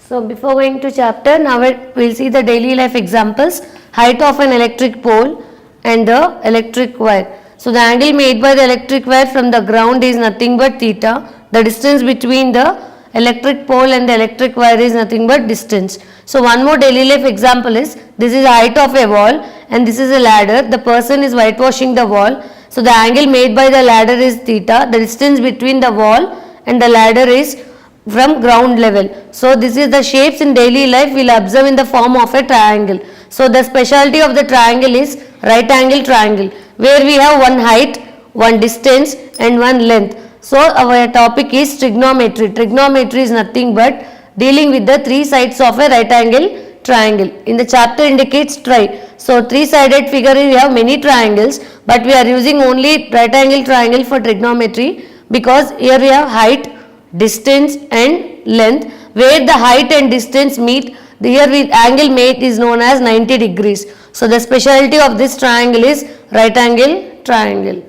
So before going to chapter, now we'll see the daily life examples. Height of an electric pole and the electric wire. So the angle made by the electric wire from the ground is nothing but theta. The distance between the electric pole and the electric wire is nothing but distance. So one more daily life example is, this is the height of a wall and this is a ladder. The person is whitewashing the wall. So the angle made by the ladder is theta. The distance between the wall and the ladder is from ground level. So this is the shapes in daily life we will observe in the form of a triangle. So the specialty of the triangle is right angle triangle, where we have one height, one distance and one length. So our topic is trigonometry. Trigonometry is nothing but dealing with the three sides of a right angle triangle. In the chapter indicates tri. So three-sided figure we have many triangles, but we are using only right angle triangle for trigonometry, because here we have height, distance and length, where the height and distance meet. Here with angle made is known as 90 degrees. So the specialty of this triangle is right angle triangle.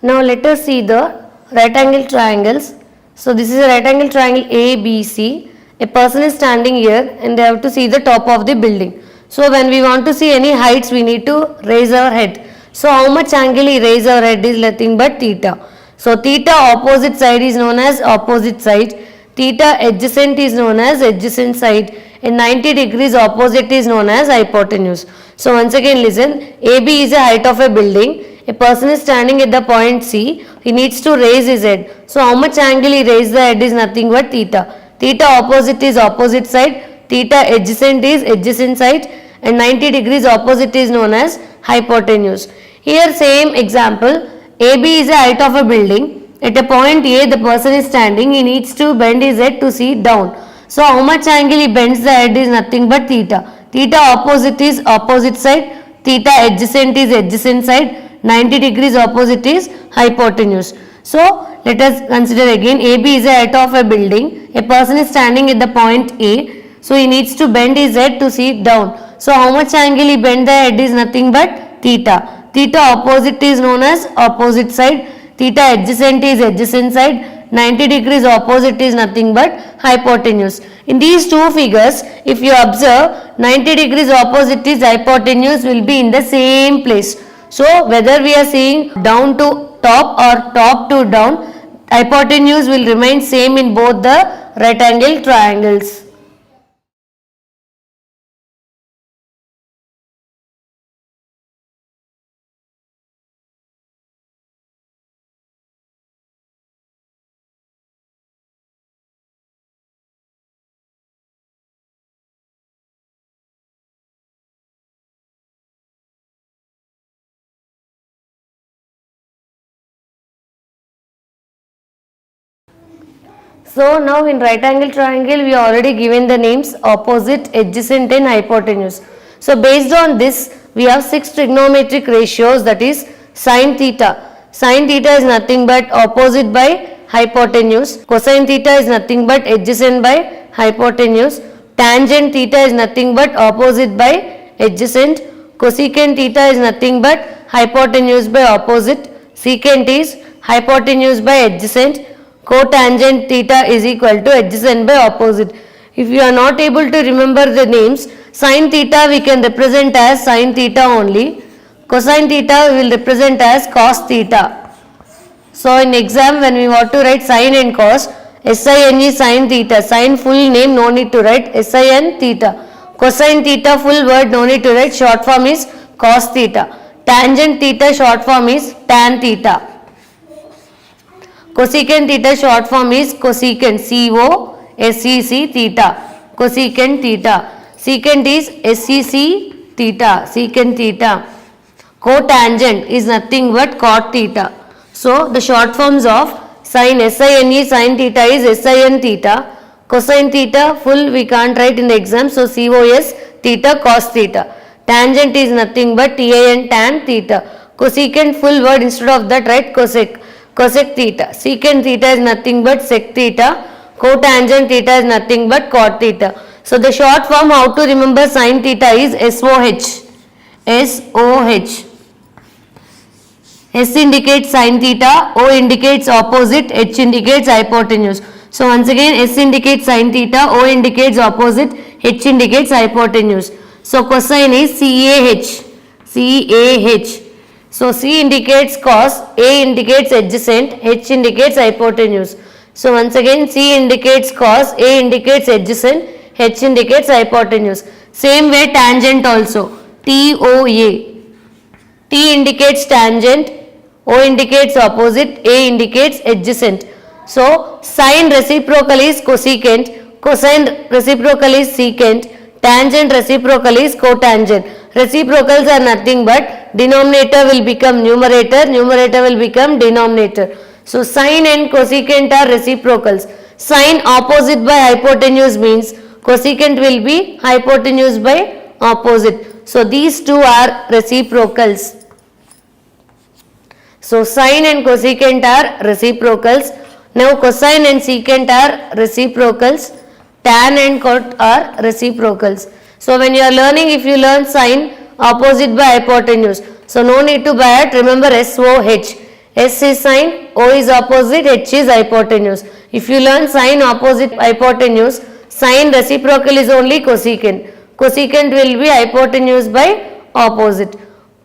Now let us see the right angle triangles. So this is a right angle triangle ABC. A person is standing here and they have to see the top of the building. So when we want to see any heights, we need to raise our head. So how much angle he raise our head is nothing but theta. So theta opposite side is known as opposite side. Theta adjacent is known as adjacent side. And 90 degrees opposite is known as hypotenuse. So once again listen, AB is a height of a building. A person is standing at the point C, he needs to raise his head. So how much angle he raise the head is nothing but theta. Theta opposite is opposite side, theta adjacent is adjacent side and 90 degrees opposite is known as hypotenuse. Here same example, AB is a height of a building. At a point A the person is standing, he needs to bend his head to see down. So how much angle he bends the head is nothing but theta. Theta opposite is opposite side, theta adjacent is adjacent side, 90 degrees opposite is hypotenuse. So let us consider again, AB is a height of a building. A person is standing at the point A. So he needs to bend his head to see down. So how much angle he bend the head is nothing but theta. Theta opposite is known as opposite side. Theta adjacent is adjacent side. 90 degrees opposite is nothing but hypotenuse. In these two figures, if you observe, 90 degrees opposite is hypotenuse will be in the same place. So whether we are seeing down to top or top to down, hypotenuse will remain same in both the right angle triangles. So now in right angle triangle we already given the names opposite, adjacent and hypotenuse. So based on this we have 6 trigonometric ratios, that is sin theta. Sin theta is nothing but opposite by hypotenuse. Cosine theta is nothing but adjacent by hypotenuse. Tangent theta is nothing but opposite by adjacent. Cosecant theta is nothing but hypotenuse by opposite. Secant is hypotenuse by adjacent. Cotangent theta is equal to adjacent by opposite. If you are not able to remember the names, sin theta we can represent as sin theta only. Cosine theta we will represent as cos theta. So in exam when we want to write sin and cos, SIN sin theta. Sin full name no need to write, SIN theta. Cosine theta full word no need to write, short form is cos theta. Tangent theta short form is tan theta. Cosecant theta short form is cosecant, COSEC theta, cosecant theta. Secant is SEC theta, secant theta. Cotangent is nothing but cot theta. So the short forms of sin, SINE sin theta is SIN theta. Cosine theta full we can't write in the exam, so COS theta cos theta. Tangent is nothing but tan tan theta. Cosecant full word, instead of that write cosec. Cosec theta. Secant theta is nothing but sec theta. Cotangent theta is nothing but cot theta. So the short form how to remember sin theta is SOH. SOH. S indicates sin theta, O indicates opposite, H indicates hypotenuse. So once again S indicates sin theta, O indicates opposite, H indicates hypotenuse. So cosine is CAH. CAH. So C indicates cos, A indicates adjacent, H indicates hypotenuse. So once again C indicates cos, A indicates adjacent, H indicates hypotenuse. Same way tangent also. TOA. T indicates tangent, O indicates opposite, A indicates adjacent. So sine reciprocal is cosecant, cosine reciprocal is secant, tangent reciprocal is cotangent. Reciprocals are nothing but denominator will become numerator, numerator will become denominator. So sine and cosecant are reciprocals. Sine opposite by hypotenuse means cosecant will be hypotenuse by opposite. So these two are reciprocals. So sine and cosecant are reciprocals. Now cosine and secant are reciprocals. Tan and cot are reciprocals. So when you are learning, if you learn sine opposite by hypotenuse, so no need to by it, remember SOH. S is sine, O is opposite, H is hypotenuse. If you learn sine opposite hypotenuse, sine reciprocal is only cosecant. Cosecant will be hypotenuse by opposite.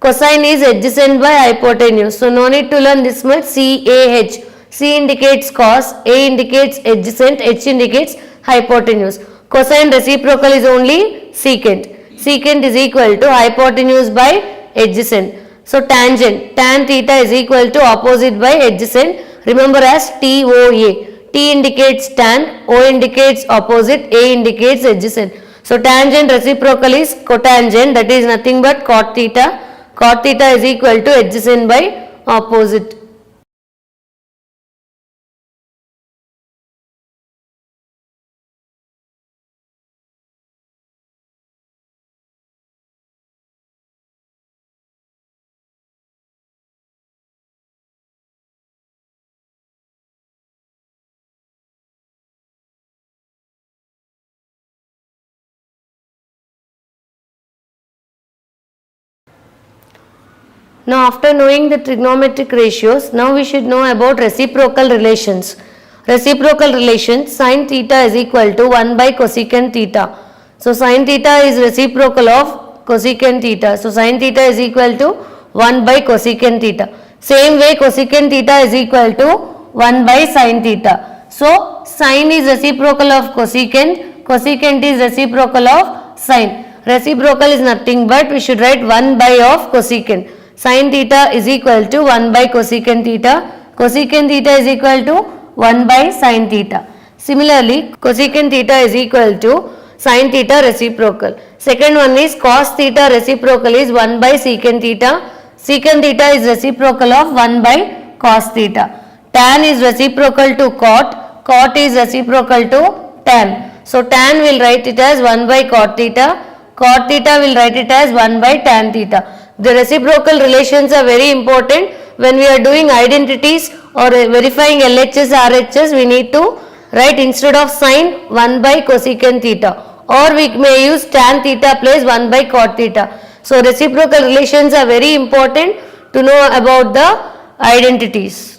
Cosine is adjacent by hypotenuse. So no need to learn this much. CAH. C indicates cos, A indicates adjacent, H indicates hypotenuse. Cosine reciprocal is only secant. Secant is equal to hypotenuse by adjacent. So tangent, tan theta is equal to opposite by adjacent. Remember as TOA. T indicates tan, O indicates opposite, A indicates adjacent. So tangent reciprocal is cotangent, that is nothing but cot theta. Cot theta is equal to adjacent by opposite. Now after knowing the trigonometric ratios, now we should know about reciprocal relations. Reciprocal relations, sin theta is equal to 1 by cosecant theta. So sin theta is reciprocal of cosecant theta. So sin theta is equal to 1 by cosecant theta. Same way cosecant theta is equal to 1 by sin theta. So sin is reciprocal of cosecant, cosecant is reciprocal of sin. Reciprocal is nothing but we should write 1 by of cosecant. Sin theta is equal to 1 by cosecant theta. Cosecant theta is equal to 1 by sin theta. Similarly, cosecant theta is equal to sin theta reciprocal. Second one is cos theta reciprocal is 1 by secant theta. Secant theta is reciprocal of 1 by cos theta. Tan is reciprocal to cot. Cot is reciprocal to tan. So tan will write it as 1 by cot theta. Cot theta will write it as 1 by tan theta. The reciprocal relations are very important. When we are doing identities or verifying LHS, RHS, we need to write instead of sin 1 by cosecant theta, or we may use tan theta plus 1 by cot theta. So reciprocal relations are very important to know about the identities.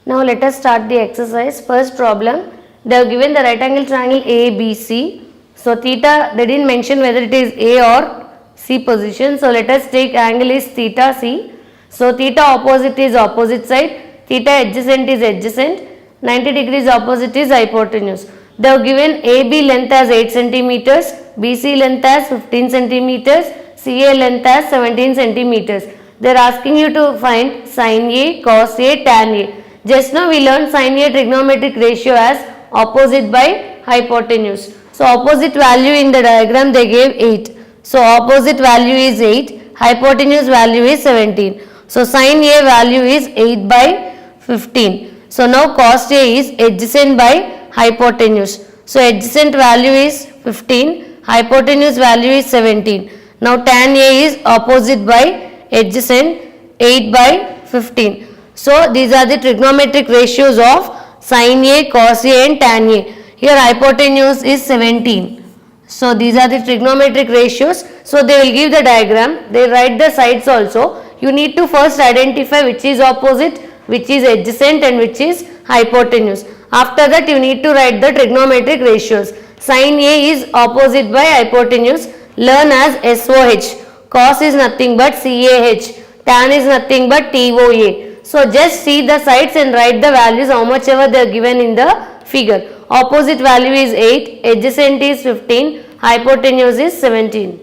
Now let us start the exercise. First problem, they have given the right angle triangle ABC. So theta, they didn't mention whether it is A or C position. So let us take angle is theta C. So theta opposite is opposite side, theta adjacent is adjacent, 90 degrees opposite is hypotenuse. They have given AB length as 8 centimeters, BC length as 15 centimeters, CA length as 17 centimeters. They are asking you to find sin A, cos A, tan A. Just now we learned sin A trigonometric ratio as opposite by hypotenuse. So opposite value in the diagram they gave 8. So opposite value is 8, hypotenuse value is 17. So sin A value is 8 by 15. So now cos A is adjacent by hypotenuse. So adjacent value is 15, hypotenuse value is 17. Now tan A is opposite by adjacent 8 by 15. So these are the trigonometric ratios of sin A, cos A and tan A. Here hypotenuse is 17. So these are the trigonometric ratios. So they will give the diagram, they write the sides also. You need to first identify which is opposite, which is adjacent and which is hypotenuse. After that you need to write the trigonometric ratios. Sin A is opposite by hypotenuse, learn as SOH. Cos is nothing but CAH. Tan is nothing but TOA. So just see the sides and write the values how much ever they are given in the figure. Opposite value is 8, adjacent is 15, hypotenuse is 17.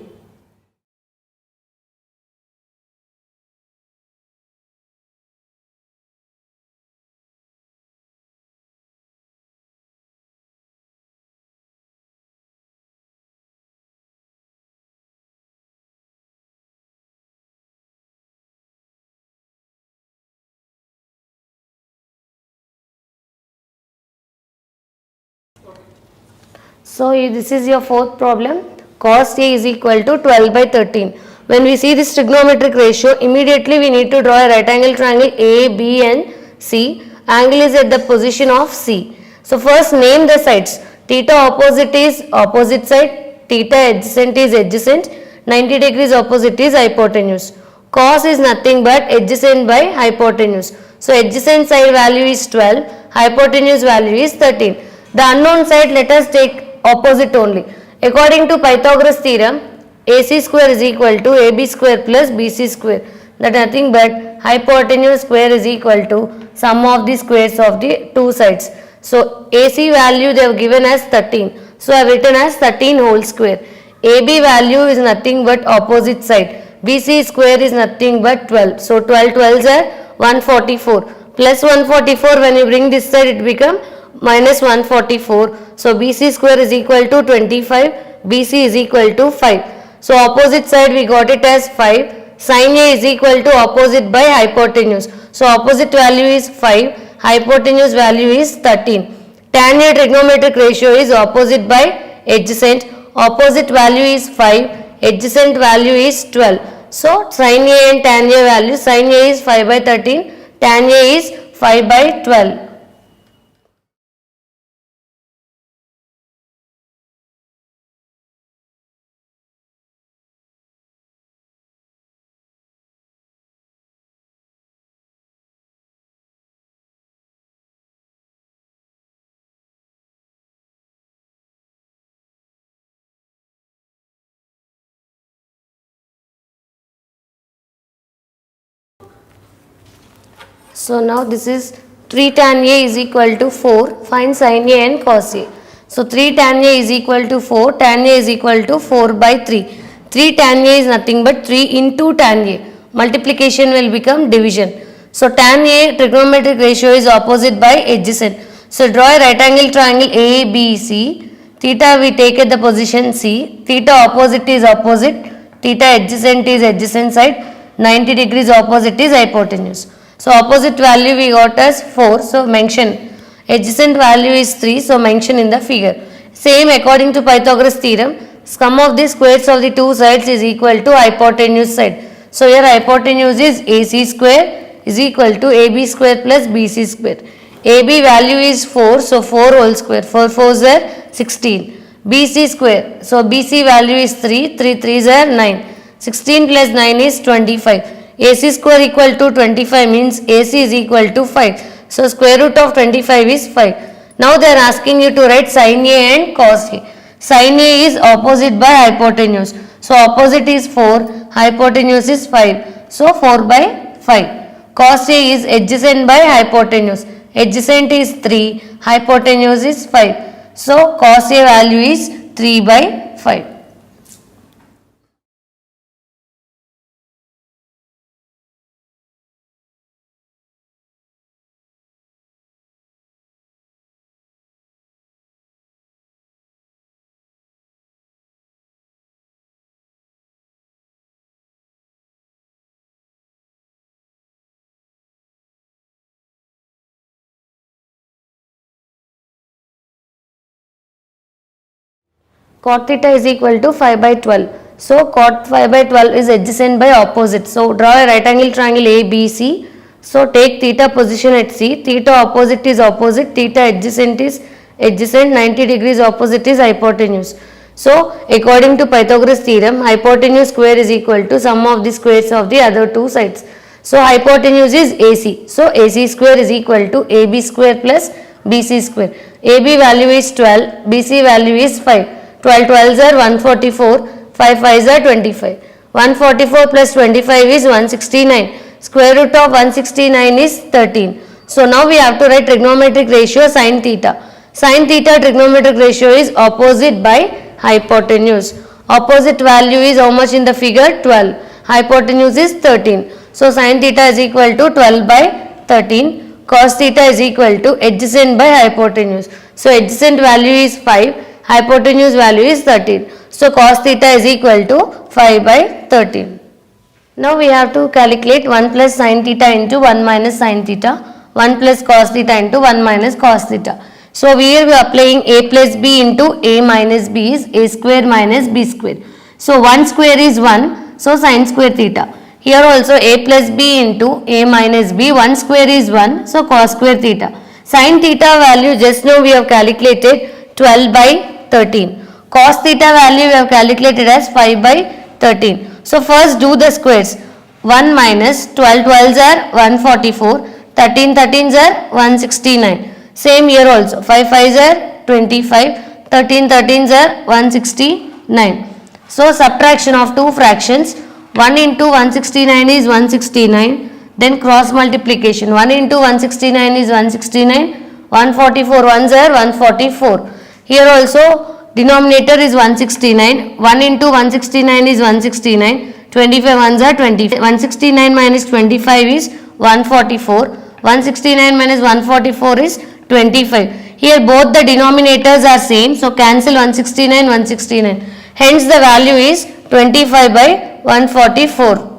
So this is your fourth problem. Cos A is equal to 12 by 13. When we see this trigonometric ratio, immediately we need to draw a right angle triangle A, B and C. Angle is at the position of C. So first name the sides. Theta opposite is opposite side. Theta adjacent is adjacent. 90 degrees opposite is hypotenuse. Cos is nothing but adjacent by hypotenuse. So adjacent side value is 12. Hypotenuse value is 13. The unknown side let us take opposite only. According to Pythagoras theorem, AC square is equal to AB square plus BC square. That nothing but hypotenuse square is equal to sum of the squares of the two sides. So AC value they have given as 13. So I have written as 13 whole square. AB value is nothing but opposite side. BC square is nothing but 12. So 12 12s are 144. Plus 144 when you bring this side it become minus 144. So BC square is equal to 25. BC is equal to 5. So opposite side we got it as 5. Sin A is equal to opposite by hypotenuse. So opposite value is 5. Hypotenuse value is 13. Tan A trigonometric ratio is opposite by adjacent. Opposite value is 5. Adjacent value is 12. So sin A and tan A value, sin A is 5 by 13. Tan A is 5 by 12. So now this is 3 tan A is equal to 4. Find sin A and cos A. So 3 tan A is equal to 4. Tan A is equal to 4 by 3. 3 tan A is nothing but 3 into tan A. Multiplication will become division. So tan A trigonometric ratio is opposite by adjacent. So draw a right angle triangle ABC. Theta we take at the position C. Theta opposite is opposite. Theta adjacent is adjacent side. 90 degrees opposite is hypotenuse. So opposite value we got as 4. So mention. Adjacent value is 3. So mention in the figure. Same according to Pythagoras theorem. Sum of the squares of the two sides is equal to hypotenuse side. So here hypotenuse is AC square is equal to AB square plus BC square. AB value is 4. So 4 whole square. 4 4s are 16. BC square. So BC value is 3. 3 3s are 9. 16 plus 9 is 25. AC square equal to 25 means AC is equal to 5. So square root of 25 is 5. Now they are asking you to write sin A and cos A. Sin A is opposite by hypotenuse. So opposite is 4, hypotenuse is 5. So 4 by 5. Cos A is adjacent by hypotenuse. Adjacent is 3, hypotenuse is 5. So cos A value is 3 by 5. Cot theta is equal to 5 by 12. So cot 5 by 12 is adjacent by opposite. So draw a right angle triangle ABC. So take theta position at C. Theta opposite is opposite. Theta adjacent is adjacent. 90 degrees opposite is hypotenuse. So according to Pythagoras theorem, hypotenuse square is equal to sum of the squares of the other two sides. So hypotenuse is AC. So AC square is equal to AB square plus BC square. AB value is 12. BC value is 5. 12 12s are 144, 5 5s are 25. 144 plus 25 is 169. Square root of 169 is 13. So now we have to write trigonometric ratio sin theta. Sin theta trigonometric ratio is opposite by hypotenuse. Opposite value is how much in the figure? 12. Hypotenuse is 13. So sin theta is equal to 12 by 13. Cos theta is equal to adjacent by hypotenuse. So adjacent value is 5. Hypotenuse value is 13. So cos theta is equal to 5 by 13. Now we have to calculate 1 plus sin theta into 1 minus sin theta, 1 plus cos theta into 1 minus cos theta. So here we are applying a plus b into a minus b is a square minus b square. So 1 square is 1, so sin square theta. Here also a plus b into a minus b, 1 square is 1, so cos square theta. Sin theta value just now we have calculated 12 by 13. Cos theta value we have calculated as 5 by 13. So first do the squares. 1 minus 12 12s are 144, 13 13s are 169. Same here also 5 5s are 25, 13 13s are 169. So subtraction of two fractions. 1 into 169 is 169. Then cross multiplication. 1 into 169 is 169. 144 ones are 144. Here also denominator is 169. 1 into 169 is 169. 25 ones are 20. 169 minus 25 is 144. 169 minus 144 is 25. Here both the denominators are same. So cancel 169, 169. Hence the value is 25 by 144.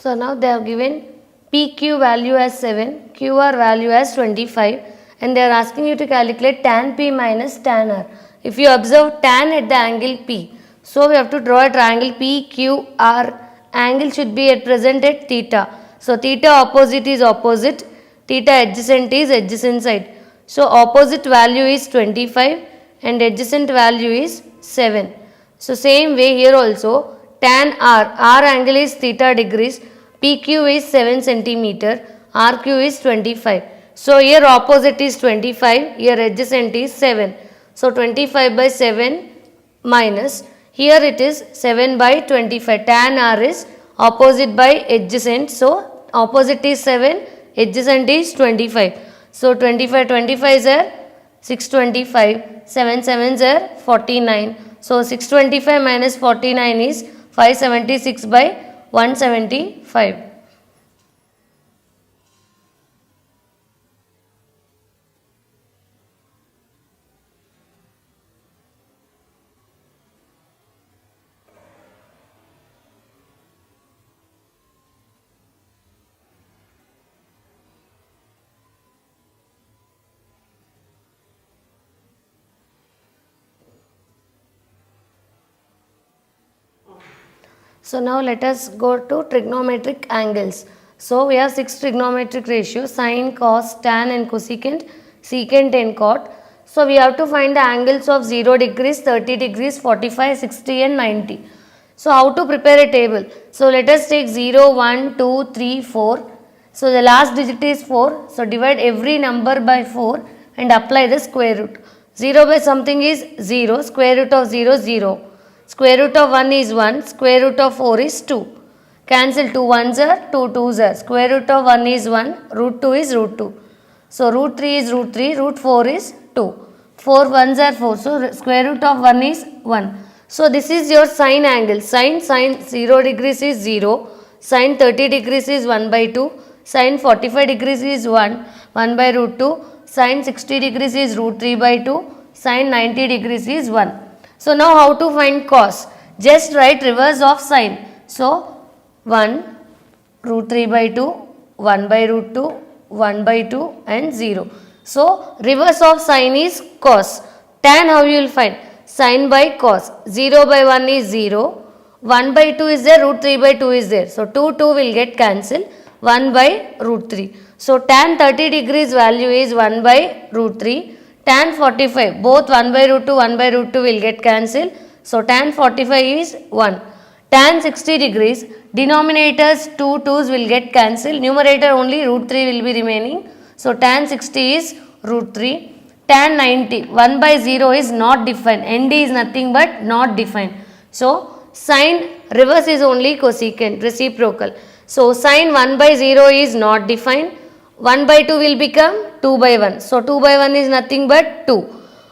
So now they have given PQ value as 7, QR value as 25, and they are asking you to calculate tan P minus tan R. If you observe tan at the angle P, so we have to draw a triangle PQR. Angle should be at present at theta. So theta opposite is opposite, theta adjacent is adjacent side. So opposite value is 25 and adjacent value is 7. So same way here also tan R angle is theta degrees, PQ is 7 centimeter, RQ is 25. So here opposite is 25, here adjacent is 7. So 25 by 7 minus, here it is 7 by 25. Tan R is opposite by adjacent. So opposite is 7, adjacent is 25. So 25 25 is 625, 7 7s are 49. So 625 minus 49 is 576 by 175. So now let us go to trigonometric angles. So we have 6 trigonometric ratios: sine, cos, tan and cosecant, secant and cot. So we have to find the angles of 0 degrees, 30 degrees, 45, 60 and 90. So how to prepare a table? So let us take 0, 1, 2, 3, 4. So the last digit is 4. So divide every number by 4 and apply the square root. 0 by something is 0, square root of 0 0. Square root of 1 is 1, square root of 4 is 2. Cancel 2 1s are 2 2s are. Square root of 1 is 1, root 2 is root 2. So root 3 is root 3, root 4 is 2. 4 1s are 4, so square root of 1 is 1. So this is your sine angle. Sine 0 degrees is 0. Sine 30 degrees is 1 by 2. Sine 45 degrees is 1 by root 2. Sine 60 degrees is root 3 by 2. Sine 90 degrees is 1. So now how to find cos? Just write reverse of sine. So 1 root 3 by 2, 1 by root 2, 1 by 2 and 0. So reverse of sine is cos. Tan how you will find? Sine by cos. 0 by 1 is 0. 1 by 2 is there, root 3 by 2 is there. So 2 will get cancelled. 1 by root 3. So tan 30 degrees value is 1 by root 3. Tan 45, both 1 by root 2, 1 by root 2 will get cancelled. So tan 45 is 1. Tan 60 degrees, denominators 2 2's will get cancelled. Numerator only root 3 will be remaining. So tan 60 is root 3. Tan 90, 1 by 0 is not defined. ND is nothing but not defined. So sine reverse is only cosecant, reciprocal. So sine 1 by 0 is not defined. 1 by 2 will become 2 by 1. So 2 by 1 is nothing but 2.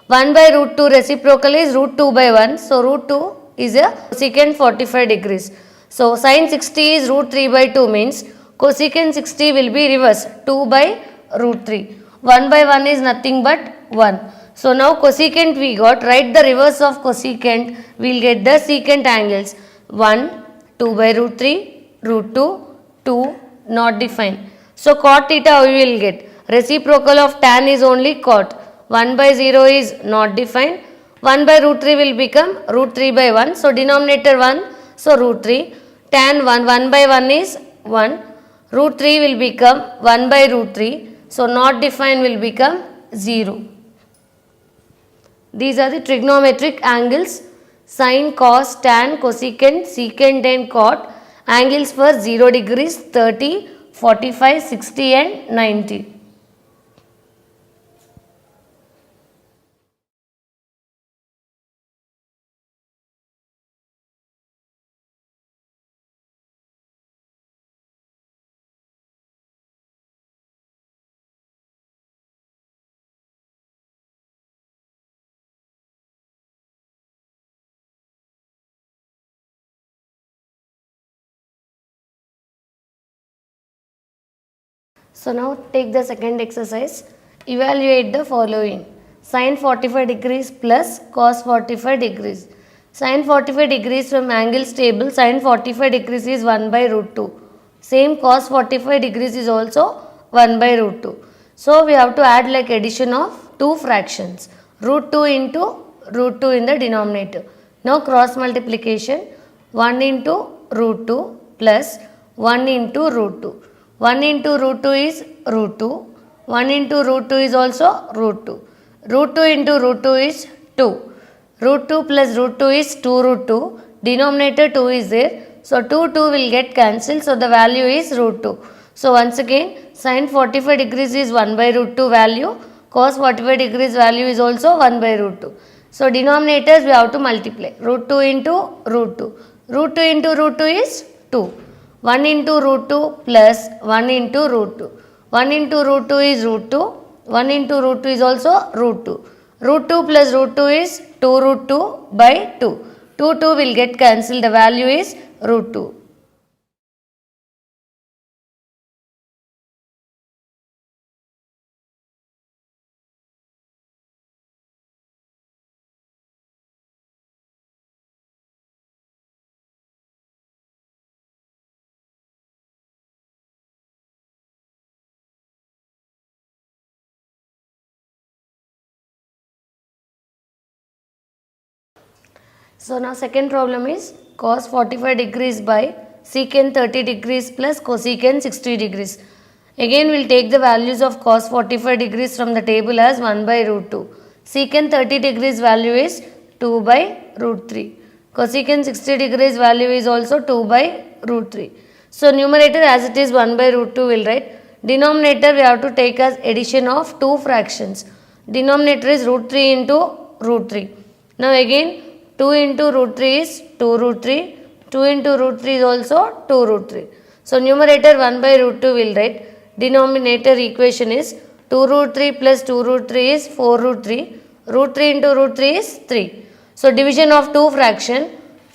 1 by root 2 reciprocal is root 2 by 1. So root 2 is a cosecant 45 degrees. So sine 60 is root 3 by 2 means cosecant 60 will be reverse 2 by root 3. 1 by 1 is nothing but 1. So now cosecant we got, write the reverse of cosecant, we will get the secant angles 1, 2 by root 3, root 2, 2 not defined. So cot theta how we will get? Reciprocal of tan is only cot. 1 by 0 is not defined. 1 by root 3 will become root 3 by 1. So denominator 1, so root 3. Tan 1 by 1 is 1. Root 3 will become 1 by root 3. So not defined will become 0. These are the trigonometric angles: sine, cos, tan, cosecant, secant and cot. Angles for 0 degrees, 30, 45, 60 and 90. So now take the second exercise. Evaluate the following: sin 45 degrees plus cos 45 degrees. Sin 45 degrees from angles table, sin 45 degrees is 1 by root 2. Same cos 45 degrees is also 1 by root 2. So we have to add like addition of two fractions, root 2 into root 2 in the denominator. Now cross multiplication, 1 into root 2 plus 1 into root 2. 1 into root 2 is root 2. 1 into root 2 is also root 2. Root 2 into root 2 is 2. Root 2 plus root 2 is 2 root 2. Denominator 2 is there. So 2 will get cancelled. So the value is root 2. So once again, sin 45 degrees is 1 by root 2 value. Cos 45 degrees value is also 1 by root 2. So denominators we have to multiply. Root 2 into root 2. Root 2 into root 2 is 2. 1 into root 2 plus 1 into root 2. 1 into root 2 is root 2. 1 into root 2 is also root 2. Root 2 plus root 2 is 2 root 2 by 2. 2 will get cancelled. The value is root 2. So now second problem is cos 45 degrees by secant 30 degrees plus cosecant 60 degrees. Again we will take the values of cos 45 degrees from the table as 1 by root 2. Secant 30 degrees value is 2 by root 3. Cosecant 60 degrees value is also 2 by root 3. So numerator as it is 1 by root 2 will write. Denominator we have to take as addition of two fractions. Denominator is root 3 into root 3. Now again 2 into root 3 is 2 root 3. 2 into root 3 is also 2 root 3. So numerator 1 by root 2 will write. Denominator equation is 2 root 3 plus 2 root 3 is 4 root 3. Root 3 into root 3 is 3. So division of two fraction,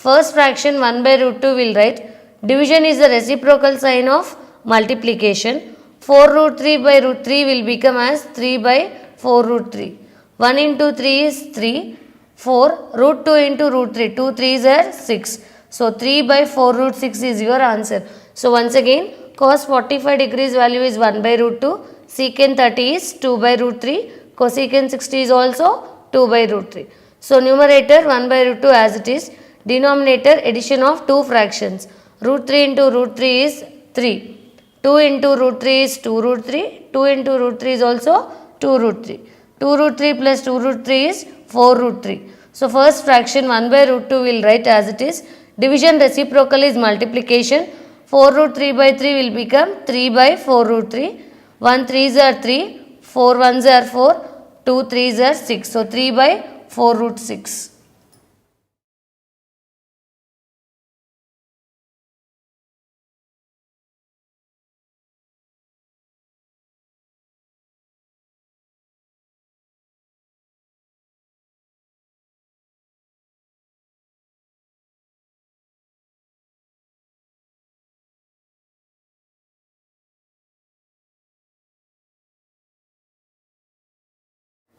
first fraction 1 by root 2 will write, division is the reciprocal sign of multiplication. 4 root 3 by root 3 will become as 3 by 4 root 3. 1 into 3 is 3, 4, root 2 into root 3, 2 3s are 6. So 3 by 4 root 6 is your answer. So once again, cos 45 degrees value is 1 by root 2, secant 30 is 2 by root 3, cosecant 60 is also 2 by root 3. So numerator 1 by root 2 as it is, denominator addition of two fractions, root 3 into root 3 is 3, 2 into root 3 is 2 root 3, 2 into root 3 is also 2 root 3, 2 root 3 plus 2 root 3 is 4 root 3. So first fraction 1 by root 2 will write as it is, division reciprocal is multiplication, 4 root 3 by 3 will become 3 by 4 root 3, 1 3s are 3, 4 1s are 4, 2 3s are 6, so 3 by 4 root 6.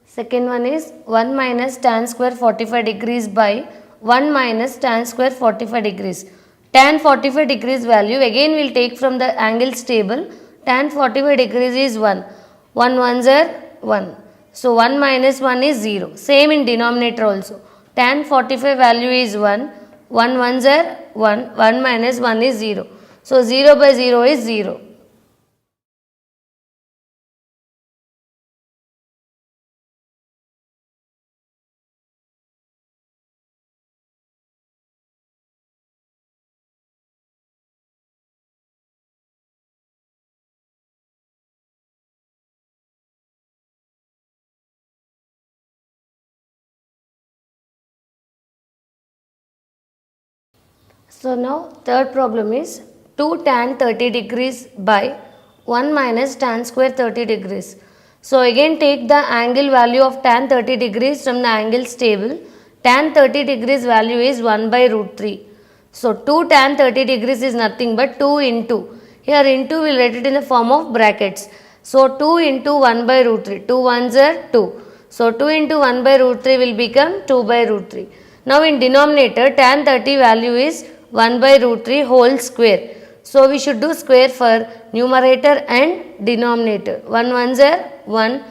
Second one is 1 minus tan square 45 degrees by 1 minus tan square 45 degrees. Tan 45 degrees value again we will take from the angles table. Tan 45 degrees is 1. 1 ones are 1. So 1 minus 1 is 0. Same in denominator also. Tan 45 value is 1. 1 ones are 1. 1 minus 1 is 0. So 0 by 0 is 0. So now third problem is 2 tan 30 degrees by 1 minus tan square 30 degrees. So again take the angle value of tan 30 degrees from the angles table. Tan 30 degrees value is 1 by root 3. So 2 tan 30 degrees is nothing but 2 into. Here into we will write it in the form of brackets. So 2 into 1 by root 3. 2 ones are 2. So 2 into 1 by root 3 will become 2 by root 3. Now in denominator tan 30 value is 1 by root 3 whole square. So we should do square for numerator and denominator. 1 ones are 1.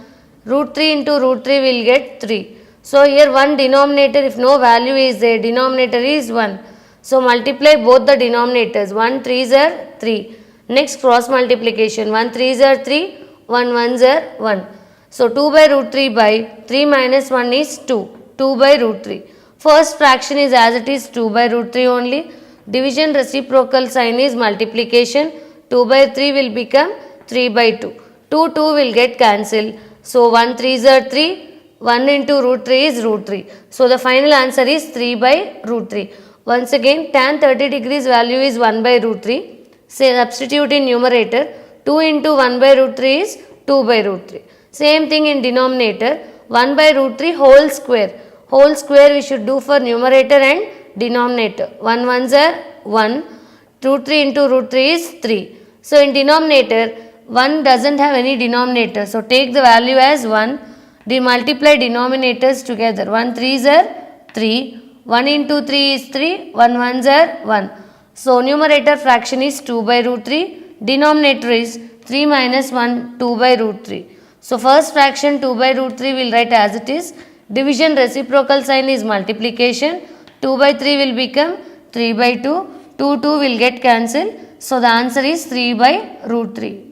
Root 3 into root 3 will get 3. So here 1 denominator, if no value is there, denominator is 1. So multiply both the denominators. 1 3s are 3. Next cross multiplication. 1 3s are 3. 1 1s are 1. So 2 by root 3 by 3 minus 1 is 2. 2 by root 3. First fraction is as it is 2 by root 3 only. Division reciprocal sign is multiplication. 2 by 3 will become 3 by 2. 2 2 will get cancelled. So 1 3s are 3. 1 into root 3 is root 3. So the final answer is 3 by root 3. Once again tan 30 degrees value is 1 by root 3. Say substitute in numerator. 2 into 1 by root 3 is 2 by root 3. Same thing in denominator. 1 by root 3 whole square. Whole square we should do for numerator and denominator. 1 ones are 1. Root 3 into root 3 is 3. So in denominator 1 doesn't have any denominator. So take the value as 1. Multiply denominators together. 1 3s are 3. 1 into 3 is 3. 1 ones are 1. So numerator fraction is 2 by root 3. Denominator is 3 minus 1 2 by root 3. So first fraction 2 by root 3 will write as it is. Division reciprocal sign is multiplication. 2 by 3 will become 3 by 2. 2 2 will get cancelled. So the answer is 3 by root 3.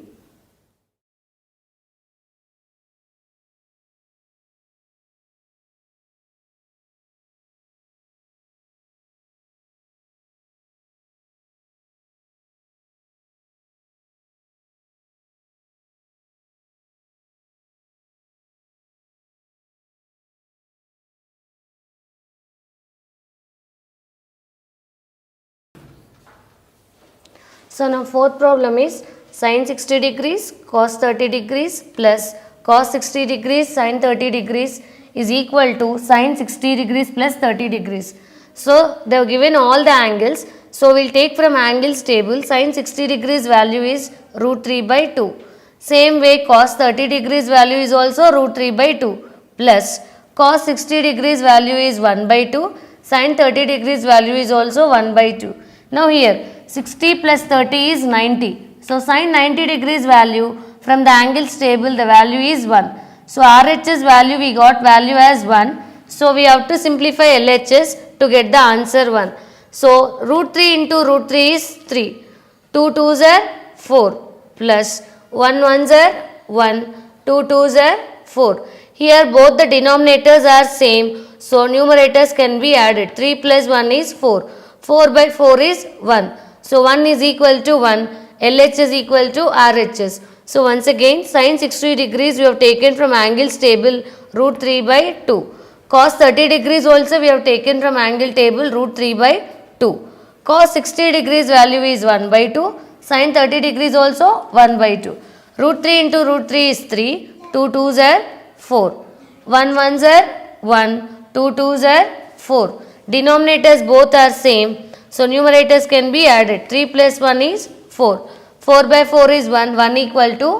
So now fourth problem is sin 60 degrees cos 30 degrees plus cos 60 degrees sin 30 degrees is equal to sine 60 degrees plus 30 degrees. So they have given all the angles. So we will take from angles table, sine 60 degrees value is root 3 by 2. Same way cos 30 degrees value is also root 3 by 2 plus cos 60 degrees value is 1 by 2, sine 30 degrees value is also 1 by 2. Now here 60 plus 30 is 90. So sine 90 degrees value from the angles table the value is 1. So RHS value we got value as 1. So we have to simplify LHS to get the answer 1. So root 3 into root 3 is 3. 2 2s are 4 plus 1 1s are 1. 2 2s are 4. Here both the denominators are same. So numerators can be added. 3 plus 1 is 4. 4 by 4 is 1. So 1 is equal to 1. LHS is equal to RHS. So once again sine 60 degrees we have taken from angles table root 3 by 2. Cos 30 degrees also we have taken from angle table root 3 by 2. Cos 60 degrees value is 1 by 2. Sine 30 degrees also 1 by 2. Root 3 into root 3 is 3. 2 2s are 4. 1 1s are 1. 2 2s are 4. Denominators both are same. So numerators can be added. 3 plus 1 is 4. 4 by 4 is 1. 1 equal to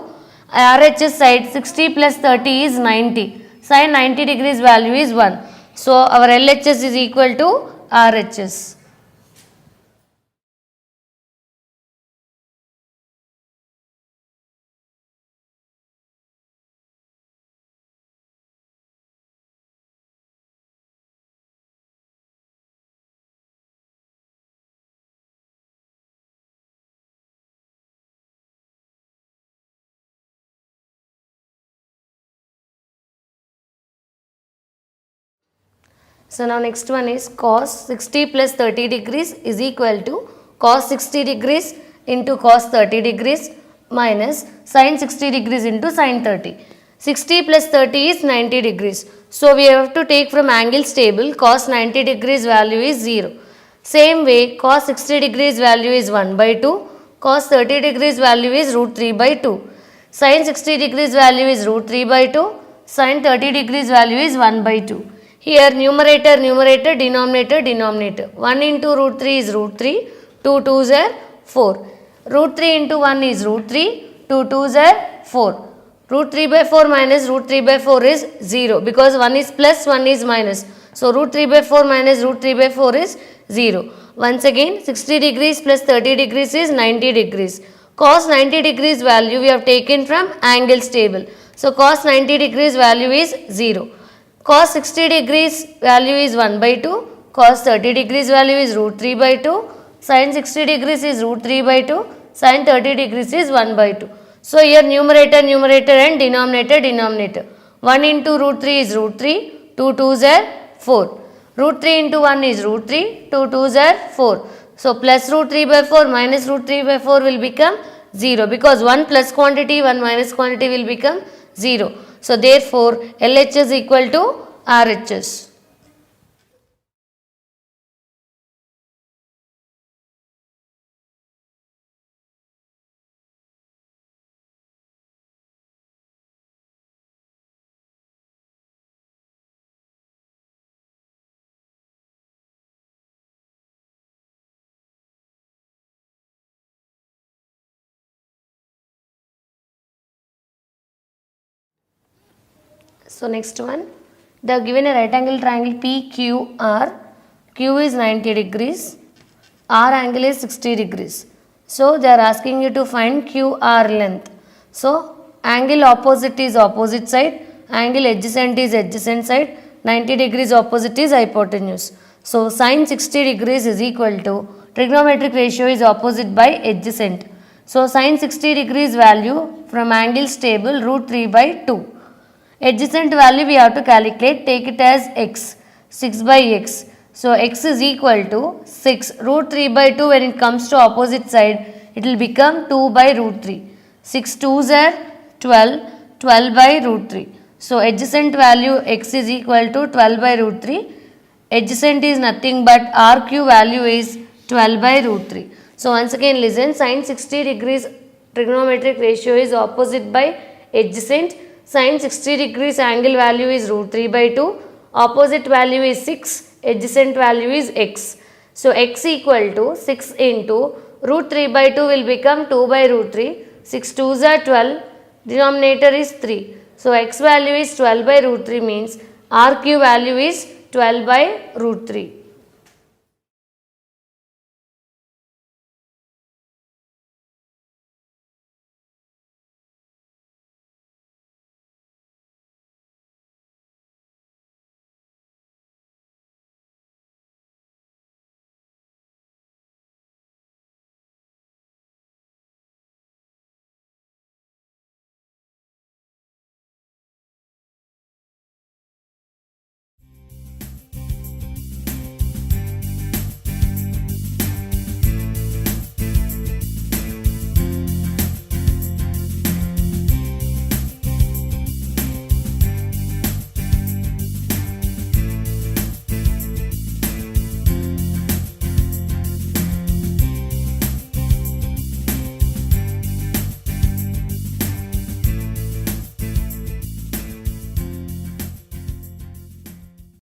RHS side 60 plus 30 is 90. Sine 90 degrees value is 1. So our LHS is equal to RHS. So now next one is cos 60 plus 30 degrees is equal to cos 60 degrees into cos 30 degrees minus sin 60 degrees into sin 30. 60 plus 30 is 90 degrees. So we have to take from angles table cos 90 degrees value is 0. Same way cos 60 degrees value is 1 by 2. Cos 30 degrees value is root 3 by 2. Sin 60 degrees value is root 3 by 2. Sin 30 degrees value is 1 by 2. Here numerator, numerator, denominator, denominator. 1 into root 3 is root 3. 2 2s are 4. Root 3 into 1 is root 3. 2 2s are 4. Root 3 by 4 minus root 3 by 4 is 0 because 1 is plus, 1 is minus. So root 3 by 4 minus root 3 by 4 is 0. Once again 60 degrees plus 30 degrees is 90 degrees. Cos 90 degrees value we have taken from angles table. So cos 90 degrees value is 0. Cos 60 degrees value is 1 by 2. Cos 30 degrees value is root 3 by 2. Sin 60 degrees is root 3 by 2. Sin 30 degrees is 1 by 2. So here numerator, numerator and denominator, denominator. 1 into root 3 is root 3. 2 2s are 4. Root 3 into 1 is root 3. 2 2s are 4. So plus root 3 by 4 minus root 3 by 4 will become 0 because 1 plus quantity, 1 minus quantity will become 0. So therefore LHS equal to RHS. So next one, they have given a right angle triangle PQR. Q is 90 degrees, R angle is 60 degrees. So they are asking you to find QR length. So angle opposite is opposite side, angle adjacent is adjacent side, 90 degrees opposite is hypotenuse. So sin 60 degrees is equal to trigonometric ratio is opposite by adjacent. So sin 60 degrees value from angles table root 3 by 2. Adjacent value we have to calculate, take it as x, 6 by x. So x is equal to 6 root 3 by 2 when it comes to opposite side, it will become 2 by root 3. 6 2s are 12, 12 by root 3. So adjacent value x is equal to 12 by root 3. Adjacent is nothing but RQ value is 12 by root 3. So once again listen, sin 60 degrees trigonometric ratio is opposite by adjacent. Sin 60 degrees angle value is root 3 by 2. Opposite value is 6. Adjacent value is x. So x equal to 6 into root 3 by 2 will become 2 by root 3. 6 2s are 12. Denominator is 3. So x value is 12 by root 3 means RQ value is 12 by root 3.